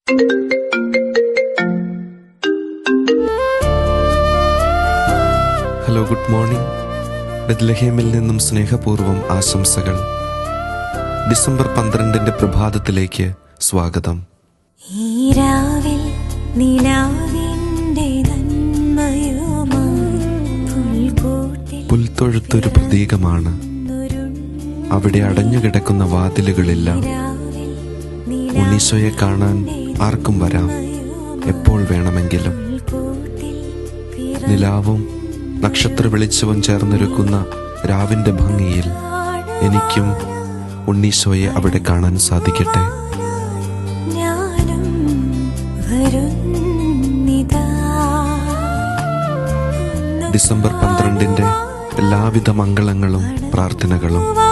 Hello, good morning. ബെത്ലഹേമിൽ നിന്നും സ്നേഹപൂർവ്വം ആശംസകൾ. ഡിസംബർ 12 പ്രഭാതത്തിലേക്ക് സ്വാഗതം. പുൽത്തൊഴുത്തൊരു പ്രതീകമാണ്. അവിടെ അടഞ്ഞുകിടക്കുന്ന വാതിലുകളില്ല. ഉണ്ണീശോയെ കാണാൻ ആർക്കും വരാം, എപ്പോൾ വേണമെങ്കിലും. നിലാവും നക്ഷത്ര വെളിച്ചവും ചേർന്നൊരുക്കുന്ന രാവിന്റെ ഭംഗിയിൽ എനിക്കും ഉണ്ണീശോയെ അവിടെ കാണാൻ സാധിക്കട്ടെ. ഡിസംബർ 12 എല്ലാവിധ മംഗളങ്ങളും പ്രാർത്ഥനകളും.